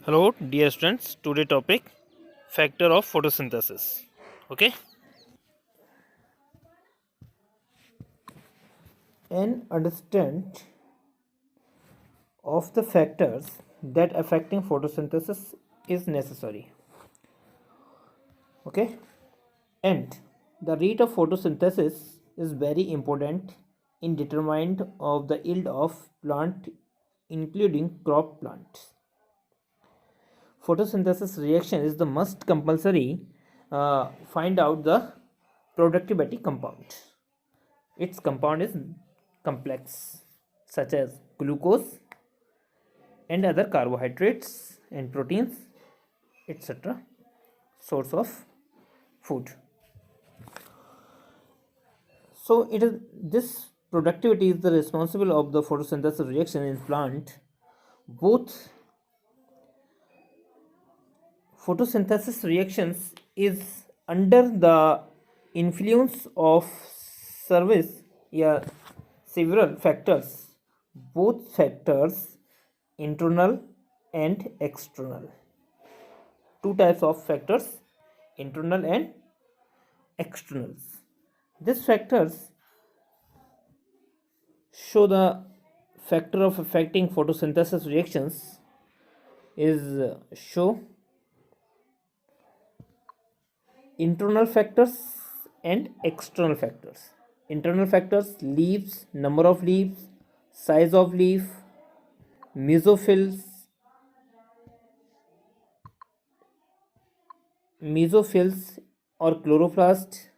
Hello, dear students. Today topic factor of photosynthesis. Okay. An understand of the factors that affecting photosynthesis is necessary. Okay, and the rate of photosynthesis is very important in determinant of the yield of plant, including crop plants. Photosynthesis reaction is the must compulsory find out the productivity compound. Its compound is complex, such as glucose and other carbohydrates and proteins, etc. Source of food. So it is this productivity is the responsible of the photosynthesis reaction in plant. Both photosynthesis reactions is under the influence of service, yeah, several factors, both factors internal and external. Two types of factors, internal and externals. These factors show the factor of affecting photosynthesis reactions is show internal factors and external factors. Internal factors: leaves, number of leaves, size of leaf, mesophils, or chloroplast,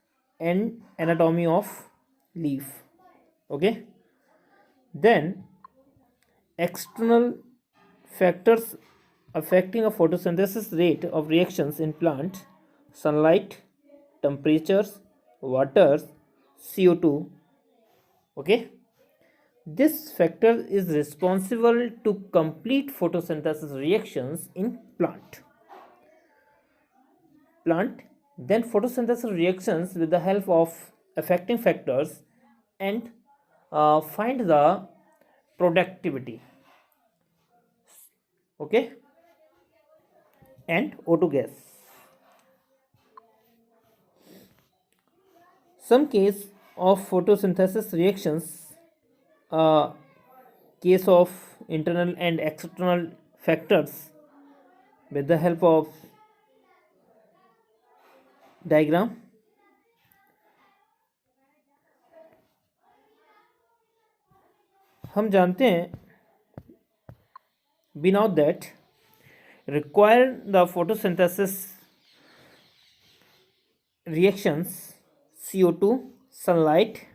and anatomy of leaf. Okay, then external factors affecting a photosynthesis rate of reactions in plant: sunlight, temperatures, waters, CO2. Okay, this factor is responsible to complete photosynthesis reactions in plant. Then photosynthesis reactions with the help of affecting factors and find the productivity. Okay, and O2 gas. Some case of photosynthesis reactions, case of internal and external factors with the help of diagram. हम जानते हैं we know that require the photosynthesis reactions CO2, sunlight,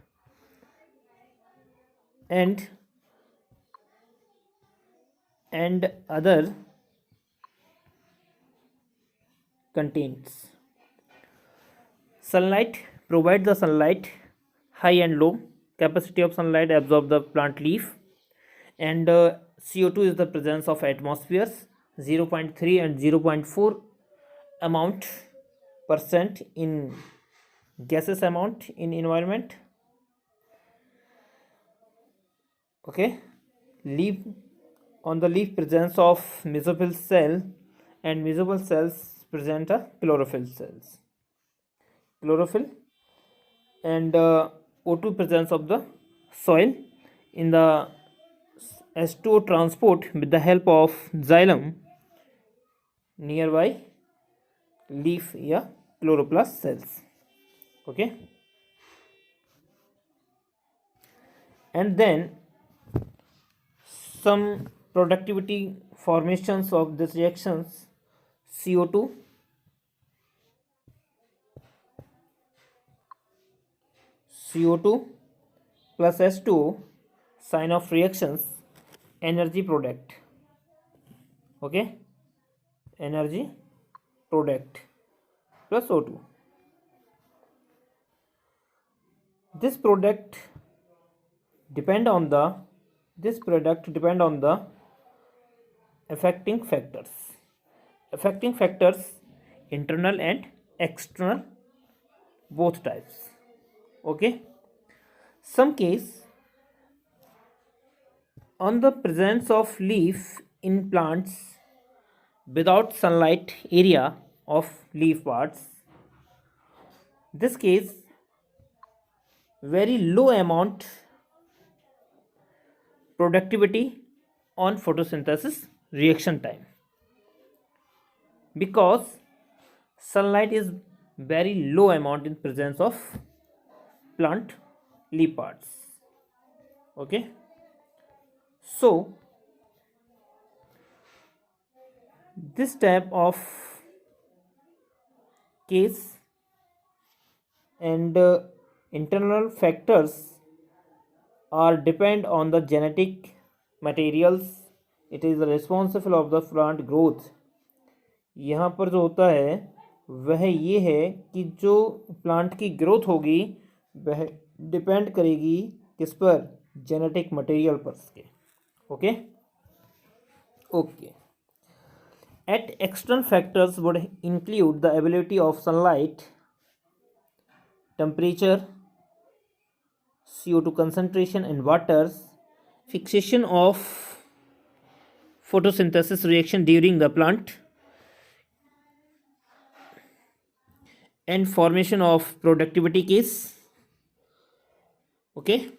and other contains. Sunlight provide the sunlight, high and low capacity of sunlight absorb the plant leaf, and CO2 is the presence of atmospheres 0.3 and 0.4 amount percent in gases amount in environment. Okay, leaf, on the leaf presence of mesophyll cell, and mesophyll cells present a chlorophyll cells, chlorophyll, and O2 presence of the soil in the H2O transport with the help of xylem nearby leaf या chloroplast cells. Okay, and then some productivity formations of these reactions: CO2, plus H2O, sign of reactions, energy product. Okay, energy product plus O2. This product depend on the affecting factors. Affecting factors internal and external, both types. Okay, some case on the presence of leaf in plants without sunlight area of leaf parts. This case very low amount productivity on photosynthesis reaction time, because sunlight is very low amount in presence of plant leaf parts. Okay, so this type of case and internal factors are depend on the genetic materials. It is responsible of the plant growth. यहाँ पर जो होता है वह ये है कि जो प्लांट की ग्रोथ होगी वह डिपेंड करेगी किस पर, जेनेटिक मटेरियल पर के. Okay okay. At external factors would include the ability of sunlight, temperature, CO2 concentration in waters, fixation of photosynthesis reaction during the plant, and formation of productivity case. Okay.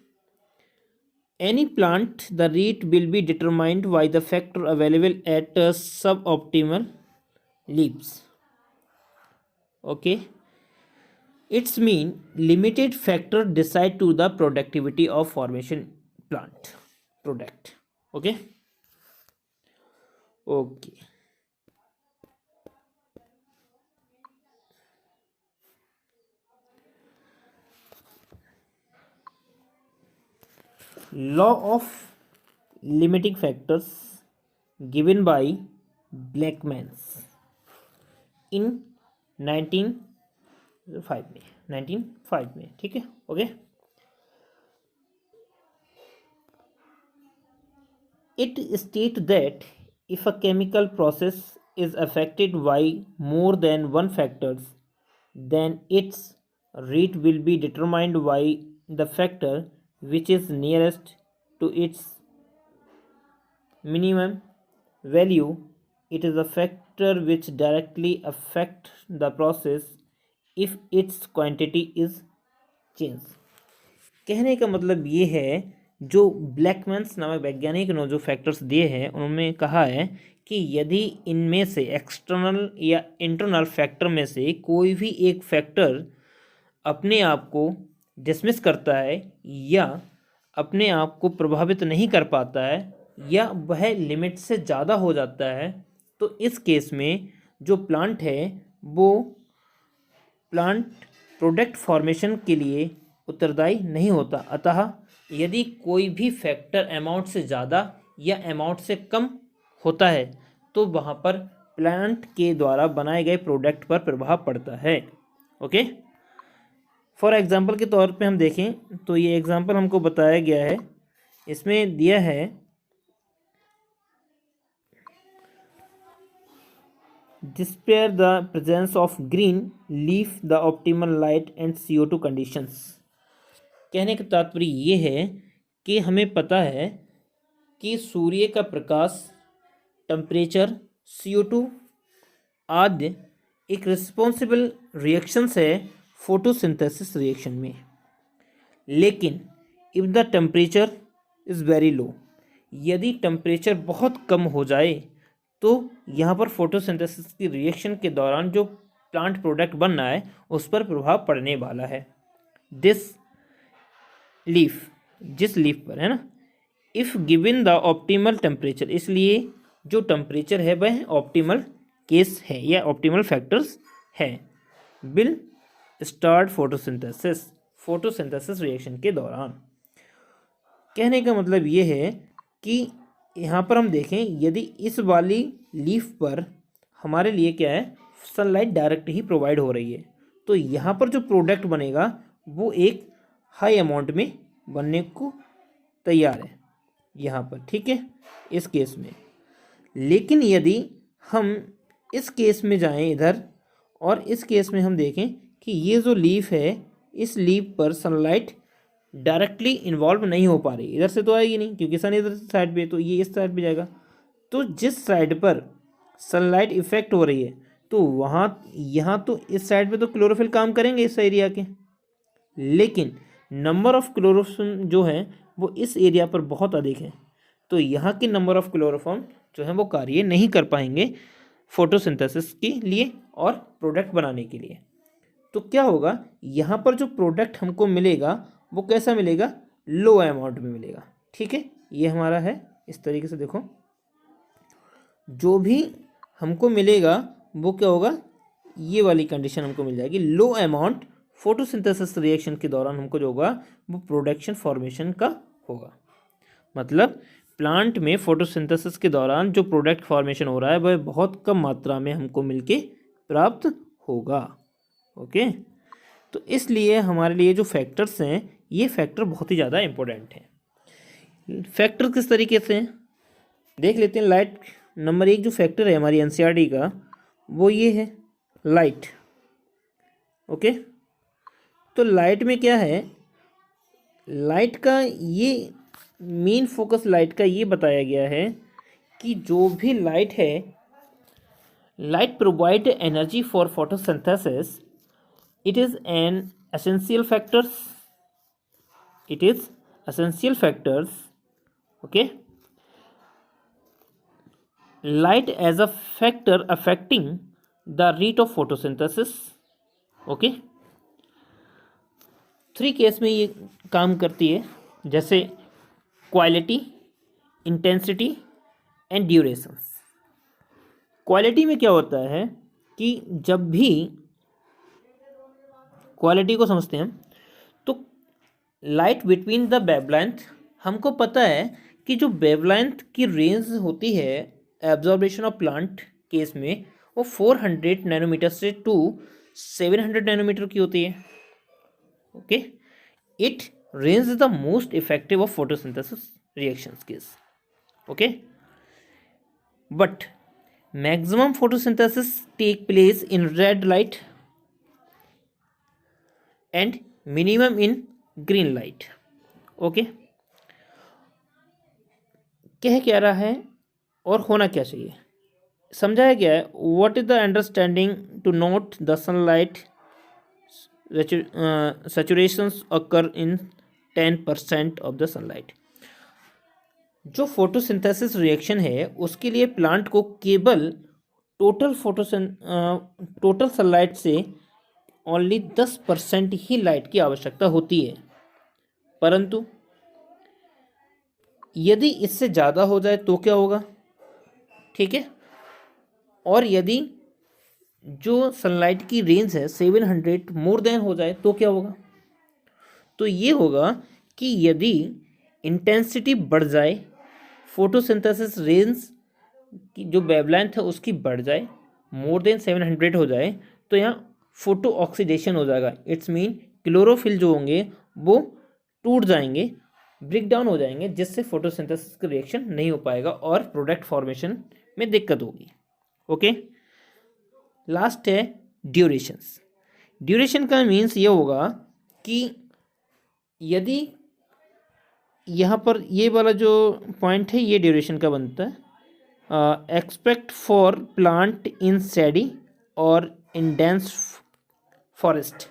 Any plant, the rate will be determined by the factor available at suboptimal leaves. Okay, its mean limited factor decide to the productivity of formation plant product. Okay. Okay. Law of limiting factors given by Blackmans in 1905 में. ठीक है. Okay. It states that if a chemical process is affected by more than one factors, then its rate will be determined by the factor which is nearest to its minimum value. It is a factor which directly affects the process if its quantity is changed. कहने का मतलब ये है, जो ब्लैकमैन्स नामक वैज्ञानिक ने जो फैक्टर्स दिए हैं उन्होंने कहा है कि यदि इनमें से एक्सटर्नल या इंटरनल फैक्टर में से कोई भी एक फैक्टर अपने आप को डिसमिस करता है या अपने आप को प्रभावित नहीं कर पाता है या वह लिमिट से ज़्यादा हो जाता है, तो इस केस में जो प्लांट है वो प्लांट प्रोडक्ट फॉर्मेशन के लिए उत्तरदायी नहीं होता. अतः यदि कोई भी फैक्टर अमाउंट से ज़्यादा या अमाउंट से कम होता है तो वहाँ पर प्लांट के द्वारा बनाए गए प्रोडक्ट पर प्रभाव पड़ता है. ओके. फॉर एग्जांपल के तौर पे हम देखें तो ये एग्जांपल हमको बताया गया है, इसमें दिया है despair the presence of green leaf the optimal light and CO2 conditions. कहने का तात्पर्य ये है कि हमें पता है कि सूर्य का प्रकाश, टेम्परेचर, CO2 आदि एक रिस्पॉन्सिबल रिएक्शंस है फोटोसिंथेसिस रिएक्शन में. लेकिन if the temperature is very low, यदि टेम्परेचर बहुत कम हो जाए तो यहाँ पर फोटोसिंथेसिस की रिएक्शन के दौरान जो प्लांट प्रोडक्ट बन रहा है उस पर प्रभाव पड़ने वाला है. दिस लीफ, जिस लीफ पर है ना, if given the optimal temperature, इसलिए जो टेम्परेचर है वह ऑप्टिमल केस है या ऑप्टिमल फैक्टर्स है, विल स्टार्ट फोटोसिंथेसिस रिएक्शन के दौरान. कहने का मतलब ये है कि यहाँ पर हम देखें यदि इस वाली लीफ पर हमारे लिए क्या है, सनलाइट डायरेक्ट ही प्रोवाइड हो रही है, तो यहाँ पर जो प्रोडक्ट बनेगा वो एक हाई अमाउंट में बनने को तैयार है यहाँ पर. ठीक है, इस केस में. लेकिन यदि हम इस केस में जाएं इधर और इस केस में हम देखें कि ये जो लीफ है, इस लीफ पर सनलाइट डायरेक्टली इन्वॉल्व नहीं हो पा रही, इधर से तो आएगी नहीं क्योंकि सन इधर साइड पे, तो ये इस साइड पे जाएगा. तो जिस साइड पर सनलाइट इफेक्ट हो रही है तो वहाँ यहाँ तो इस साइड पे तो क्लोरोफिल काम करेंगे इस एरिया के, लेकिन नंबर ऑफ क्लोरोफिल जो है वो इस एरिया पर बहुत अधिक है, तो यहाँ की नंबर ऑफ क्लोरोफॉर्म जो है वो कार्य नहीं कर पाएंगे फोटोसिंथेसिस के लिए और प्रोडक्ट बनाने के लिए। तो क्या होगा, यहाँ पर जो प्रोडक्ट हमको मिलेगा वो कैसा मिलेगा, लो अमाउंट में मिलेगा। ठीक है, ये हमारा है, इस तरीके से देखो, जो भी हमको मिलेगा वो क्या होगा, ये वाली कंडीशन हमको मिल जाएगी, लो अमाउंट फोटोसिंथेसिस रिएक्शन के दौरान हमको जो होगा वो प्रोडक्शन फॉर्मेशन का होगा। मतलब प्लांट में फोटोसिंथेसिस के दौरान जो प्रोडक्ट फॉर्मेशन हो रहा है वह बहुत कम मात्रा में हमको मिलके प्राप्त होगा। ओके, तो इसलिए हमारे लिए जो फैक्टर्स हैं ये फैक्टर बहुत ही ज़्यादा इम्पोर्टेंट हैं। फैक्टर किस तरीके से हैं देख लेते हैं। लाइट नंबर 1 जो फैक्टर है हमारी एनसीईआरटी का वो ये है लाइट। ओके, तो लाइट में क्या है, लाइट का ये मेन फोकस लाइट का ये बताया गया है कि जो भी लाइट है, light provide energy for photosynthesis, it is an essential factors, it is essential factors. Okay, light as a factor affecting the rate of photosynthesis. Okay, 3 case में ये काम करती है, जैसे quality, intensity and durations. Quality में क्या होता है कि जब भी क्वालिटी को समझते हैं तो लाइट बिटवीन द वेवलेंथ, हमको पता है कि जो वेवलेंथ की रेंज होती है एब्जॉर्बेशन ऑफ प्लांट केस में वो 400 नैनोमीटर से टू 700 नैनोमीटर की होती है। Okay, it range the most effective of photosynthesis reactions case. Okay, but maximum photosynthesis take place in red light and minimum in green light. Okay, कह क्या रहा है और होना क्या चाहिए, समझाया गया है। What is the understanding to note the sunlight saturations occur in 10% of the sunlight. जो फोटोसिंथेसिस रिएक्शन है उसके लिए प्लांट को केवल टोटल सनलाइट से ओनली 10% ही लाइट की आवश्यकता होती है, परंतु यदि इससे ज़्यादा हो जाए तो क्या होगा, ठीक है, और यदि जो सनलाइट की रेंज है 700 मोर देन हो जाए तो क्या होगा, तो ये होगा कि यदि इंटेंसिटी बढ़ जाए, फोटोसिंथेसिस रेंज की जो वेवलेंथ है उसकी बढ़ जाए, मोर देन 700 हो जाए, तो यहाँ फोटो ऑक्सीडेशन हो जाएगा। इट्स मीन क्लोरोफिल जो होंगे वो टूट जाएंगे, ब्रेक डाउन हो जाएंगे, जिससे फोटोसिंथेसिस का रिएक्शन नहीं हो पाएगा और प्रोडक्ट फॉर्मेशन में दिक्कत होगी। ओके, लास्ट है ड्यूरेशंस। ड्यूरेशन का मीन्स ये होगा कि यदि यहाँ पर ये वाला जो पॉइंट है ये ड्यूरेशन का बनता है, एक्सपेक्ट फॉर प्लांट इन सैडी और इन डेंस फॉरेस्ट।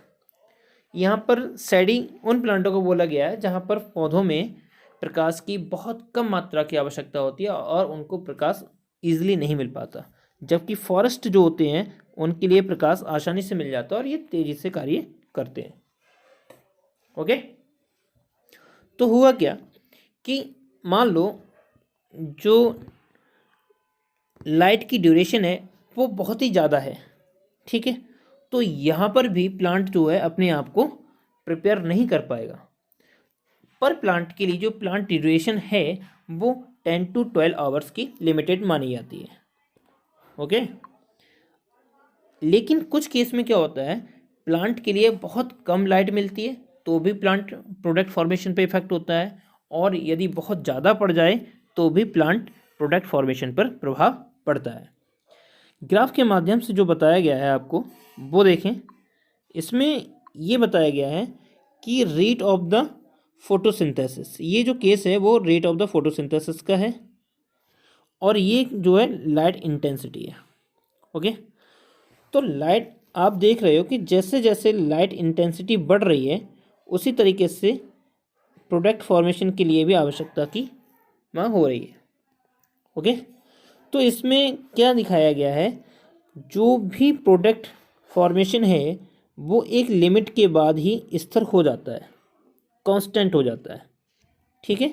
यहाँ पर सैडी उन प्लांटों को बोला गया है जहाँ पर पौधों में प्रकाश की बहुत कम मात्रा की आवश्यकता होती है और उनको प्रकाश ईजिली नहीं मिल पाता, जबकि फॉरेस्ट जो होते हैं उनके लिए प्रकाश आसानी से मिल जाता है और ये तेज़ी से कार्य करते हैं। ओके, तो हुआ क्या कि मान लो जो लाइट की ड्यूरेशन है वो बहुत ही ज़्यादा है, ठीक है, तो यहाँ पर भी प्लांट जो है अपने आप को प्रिपेयर नहीं कर पाएगा। पर प्लांट के लिए जो प्लांट ड्यूरेशन है वो 10 to 12 आवर्स की लिमिटेड मानी जाती है। ओके, लेकिन कुछ केस में क्या होता है, प्लांट के लिए बहुत कम लाइट मिलती है तो भी प्लांट प्रोडक्ट फॉर्मेशन पे इफेक्ट होता है, और यदि बहुत ज़्यादा पड़ जाए तो भी प्लांट प्रोडक्ट फॉर्मेशन पर प्रभाव पड़ता है। ग्राफ के माध्यम से जो बताया गया है आपको वो देखें, इसमें ये बताया गया है कि रेट ऑफ द फोटोसिंथेसिस, ये जो केस है वो रेट ऑफ द फोटोसिंथेसिस का है, और ये जो है लाइट इंटेंसिटी है। ओके, तो लाइट आप देख रहे हो कि जैसे जैसे लाइट इंटेंसिटी बढ़ रही है उसी तरीके से प्रोडक्ट फॉर्मेशन के लिए भी आवश्यकता की मांग हो रही है। ओके, तो इसमें क्या दिखाया गया है, जो भी प्रोडक्ट फॉर्मेशन है वो एक लिमिट के बाद ही स्थिर हो जाता है, कांस्टेंट हो जाता है। ठीक है,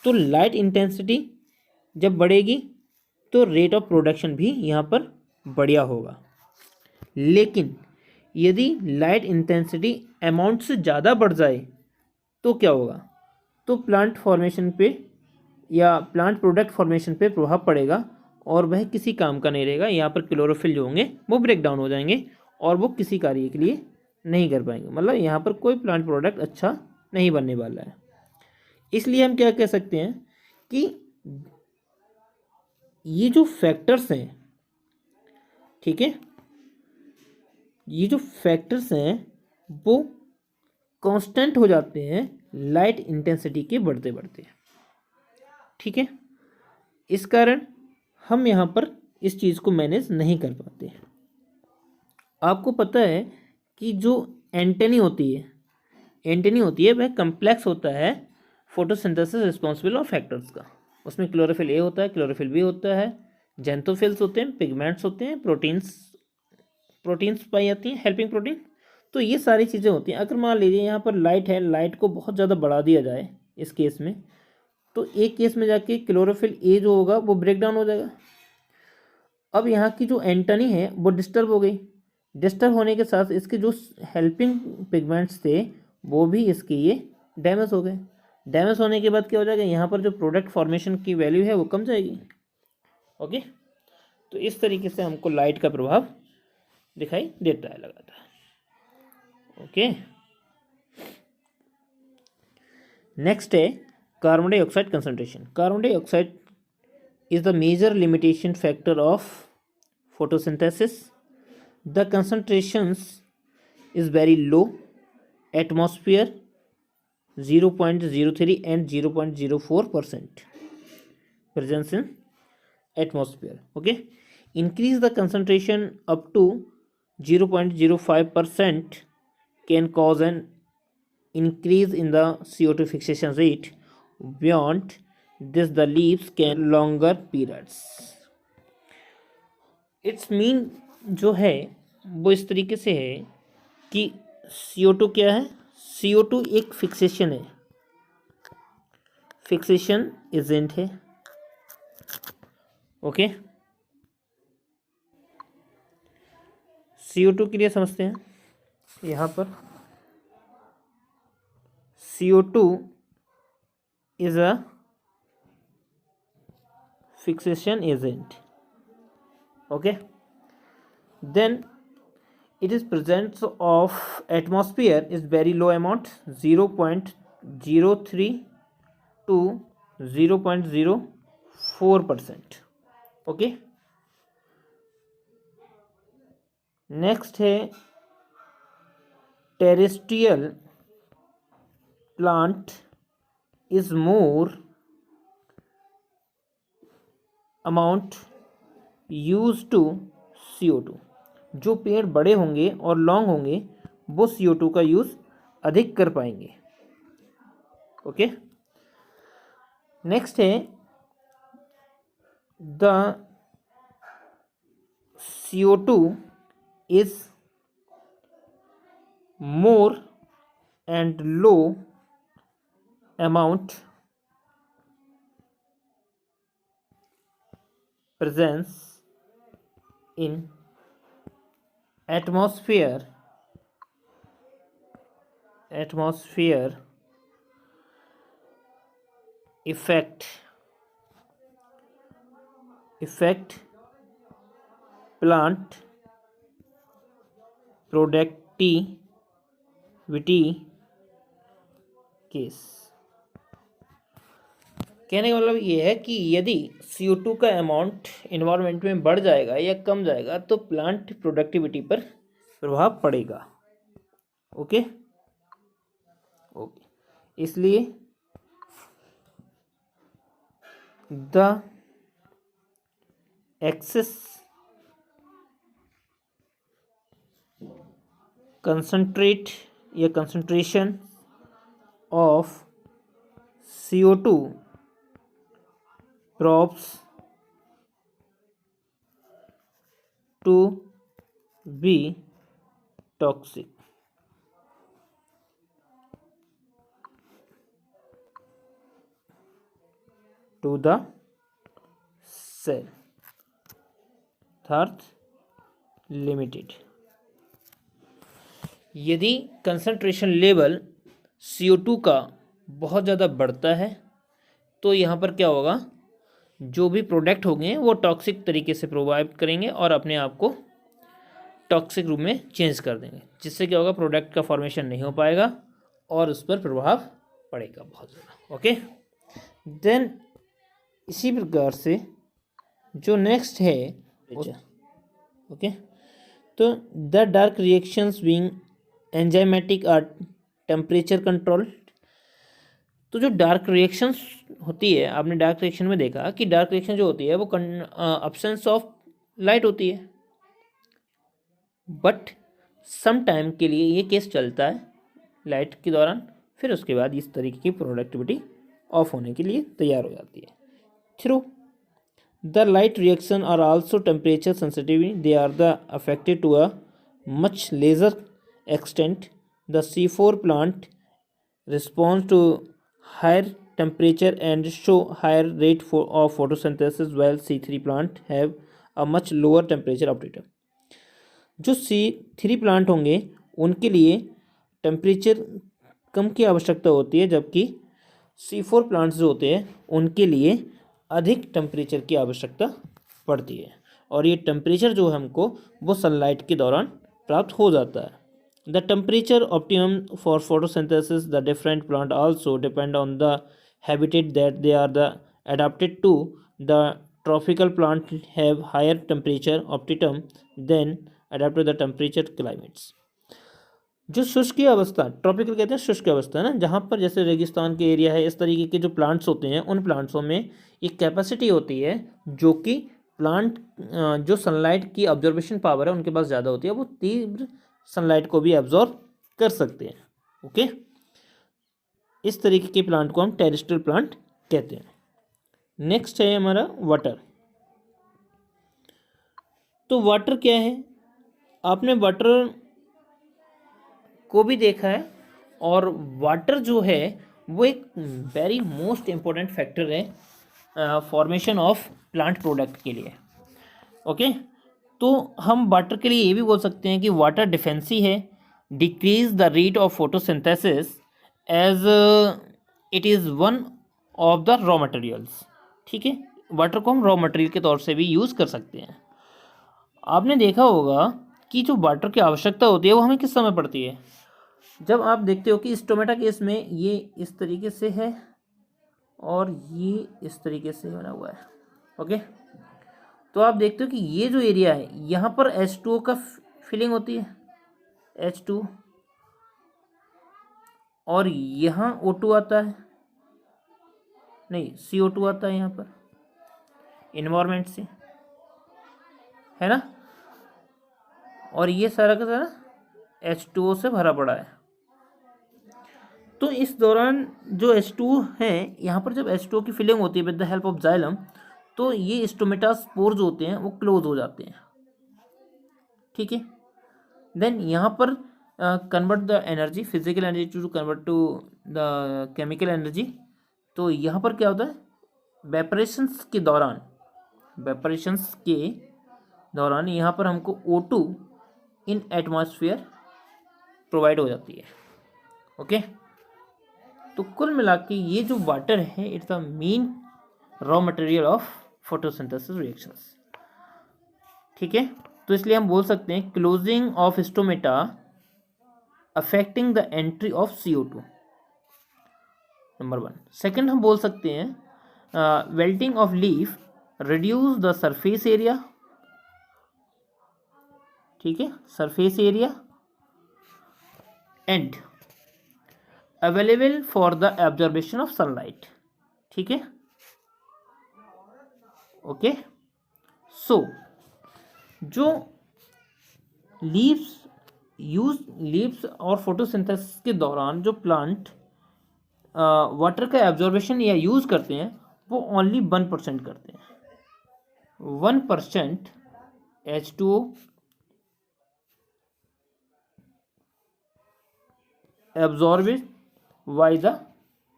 तो लाइट इंटेंसिटी जब बढ़ेगी तो रेट ऑफ प्रोडक्शन भी यहाँ पर बढ़िया होगा। लेकिन यदि लाइट इंटेंसिटी अमाउंट से ज़्यादा बढ़ जाए तो क्या होगा, तो प्लांट फॉर्मेशन पे या प्लांट प्रोडक्ट फॉर्मेशन पे प्रभाव पड़ेगा और वह किसी काम का नहीं रहेगा। यहाँ पर क्लोरोफिल जो होंगे वो ब्रेक डाउन हो जाएंगे और वो किसी कार्य के लिए नहीं कर पाएंगे, मतलब यहाँ पर कोई प्लांट प्रोडक्ट अच्छा नहीं बनने वाला है। इसलिए हम क्या कह सकते हैं कि ये जो फैक्टर्स हैं, ठीक है, ये जो फैक्टर्स हैं वो कांस्टेंट हो जाते हैं लाइट इंटेंसिटी के बढ़ते बढ़ते। ठीक है, इस कारण हम यहाँ पर इस चीज़ को मैनेज नहीं कर पाते। आपको पता है कि जो एंटेनी होती है वह कम्प्लेक्स होता है फोटोसिंथेसिस रिस्पॉन्सिबल ऑफ फैक्टर्स का। उसमें क्लोरोफिल ए होता है, क्लोरोफिल बी होता है, जेंथोफिल्स होते हैं, पिगमेंट्स होते हैं, प्रोटीन्स पाई जाती हैं, हेल्पिंग प्रोटीन। तो ये सारी चीज़ें होती हैं। अगर मान लीजिए यहाँ पर लाइट है, लाइट को बहुत ज़्यादा बढ़ा दिया जाए इस केस में, तो एक केस में जाके क्लोरोफिल ए जो होगा वो ब्रेक डाउन हो जाएगा। अब यहाँ की जो एंटनी है वो डिस्टर्ब हो गई। डिस्टर्ब होने के साथ इसके जो हेल्पिंग पिगमेंट्स थे वो भी इसके ये डैमेज हो गए। डैमेज होने के बाद क्या हो जाएगा, यहाँ पर जो प्रोडक्ट फॉर्मेशन की वैल्यू है वो कम जाएगी। ओके, तो इस तरीके से हमको लाइट का प्रभाव दिखाई देता है लगातार। ओके, नेक्स्ट है carbon dioxide concentration. Carbon dioxide is the major limitation factor of photosynthesis. The concentrations is very low, atmosphere 0.03 and 0.04% presence in atmosphere. Okay, increase the concentration up to 0.05% can cause an increase in the CO2 fixation rate. Beyond this the leaves can longer periods. It's mean जो है वो इस तरीके से है कि CO2 क्या है, CO2 एक फिक्सेशन है, फिक्सेशन एजेंट है। ओके, CO2 के लिए समझते हैं। यहाँ पर CO2 is a fixation agent. Okay, then it is presence of atmosphere is very low amount, 0.03 to 0.04%. Okay, next है terrestrial plant is more amount use to CO2। जो पेड़ बड़े होंगे और लॉन्ग होंगे वो CO2 का यूज़ अधिक कर पाएंगे। ओके, नेक्स्ट है the CO2 is more and low amount presence in atmosphere affect plant productivity case. कहने का मतलब ये है कि यदि CO2 का अमाउंट इन्वायरमेंट में बढ़ जाएगा या कम जाएगा तो प्लांट प्रोडक्टिविटी पर प्रभाव पड़ेगा। ओके, इसलिए द एक्सेस कंसंट्रेट या concentration of CO2 proves to be toxic. To the cell. Third, limited. यदि कंसंट्रेशन लेवल CO2 का बहुत ज़्यादा बढ़ता है तो यहाँ पर क्या होगा, जो भी प्रोडक्ट होंगे वो टॉक्सिक तरीके से प्रोवाइड करेंगे और अपने आप को टॉक्सिक रूप में चेंज कर देंगे, जिससे क्या होगा, प्रोडक्ट का फॉर्मेशन नहीं हो पाएगा और उस पर प्रभाव पड़ेगा बहुत ज़्यादा। ओके, देन इसी प्रकार से जो नेक्स्ट है ओके, तो the dark reactions being enzymatic are temperature control. तो जो डार्क रिएक्शंस होती है, आपने डार्क रिएक्शन में देखा कि डार्क रिएक्शन जो होती है वो अब्सेंस ऑफ लाइट होती है, बट सम टाइम के लिए ये केस चलता है लाइट के दौरान, फिर उसके बाद इस तरीके की प्रोडक्टिविटी ऑफ होने के लिए तैयार हो जाती है। Through the light reaction are also temperature sensitive, they are the affected to a much lesser extent. The C4 plant responds to higher temperature and show higher rate of photosynthesis, while C3 plant have a much lower temperature operator. जो C3 plant होंगे उनके लिए temperature कम की आवश्यकता होती है, जबकि C4 plants जो होते हैं उनके लिए अधिक टेम्परेचर की आवश्यकता पड़ती है, और ये टेम्परेचर जो है हमको वो सनलाइट के दौरान प्राप्त हो जाता है। The temperature optimum for photosynthesis, the different plant also depend on the habitat that they are adapted to. The tropical plant have higher temperature optimum than adapted to the temperature climates. जो शुष्क अवस्था, tropical कहते हैं शुष्क अवस्था ना, जहाँ पर जैसे रेगिस्तान के एरिया है, इस तरीके के जो प्लांट्स होते हैं उन प्लांट्सों में एक कैपेसिटी होती है जो कि प्लांट जो सनलाइट की ऑब्जर्वेशन पावर है उनके पास ज़्यादा होती है, वो तीव्र सनलाइट को भी एब्जॉर्ब कर सकते हैं। ओके, इस तरीके के प्लांट को हम टेरेस्ट्रियल प्लांट कहते हैं। नेक्स्ट है हमारा वाटर। तो वाटर क्या है, आपने वाटर को भी देखा है, और वाटर जो है वो एक वेरी मोस्ट इम्पोर्टेंट फैक्टर है फॉर्मेशन ऑफ प्लांट प्रोडक्ट के लिए। ओके, तो हम वाटर के लिए ये भी बोल सकते हैं कि वाटर डिफेंसी है, decrease the rate of photosynthesis as it is one of the raw materials. ठीक है, वाटर को हम रॉ मटेरियल के तौर से भी यूज़ कर सकते हैं। आपने देखा होगा कि जो वाटर की आवश्यकता होती है वो हमें किस समय पड़ती है, जब आप देखते हो कि स्टोमेटा केस में ये इस तरीके से है और ये इस तरीके से बना हुआ है। ओके, तो आप देखते हो कि ये जो एरिया है यहाँ पर H2O का फिलिंग होती है, H2, और यहाँ O2 आता है, नहीं CO2 आता है यहाँ पर इन्वायरमेंट से, है ना, और ये सारा का सारा H2O से भरा पड़ा है। तो इस दौरान जो H2O है यहाँ पर, जब H2O की फिलिंग होती है with the help of xylem, तो ये स्टोमेटा स्पोर जो होते हैं वो क्लोज हो जाते हैं। ठीक है, देन यहाँ पर convert the energy, physical energy to convert to the chemical energy. तो यहाँ पर क्या होता है, वेपरेशंस के दौरान यहाँ पर हमको O2 इन एटमॉस्फेयर प्रोवाइड हो जाती है। ओके, तो कुल मिला के ये जो वाटर है it's the main raw material of photosynthesis reactions. ठीक है, तो इसलिए हम बोल सकते हैं closing of stomata affecting the entry of CO2, number 1। Second हम बोल सकते हैं वेल्टिंग of leaf reduce the surface area. ठीक है, surface area and available for the absorption of sunlight. ठीक है, ओके, सो जो लीव्स और फोटोसिंथेसिस के दौरान जो प्लांट वाटर का एब्जॉर्बेशन या यूज़ करते हैं वो ओनली 1% करते हैं. 1% H2O absorbed by the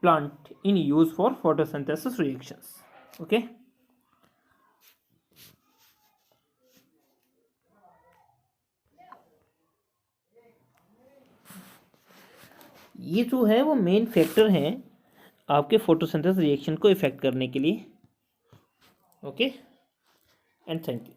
plant in use for photosynthesis reactions. Okay. ये जो है वो मेन फैक्टर हैं आपके फोटोसिंथेसिस रिएक्शन को इफेक्ट करने के लिए. Okay and thank you.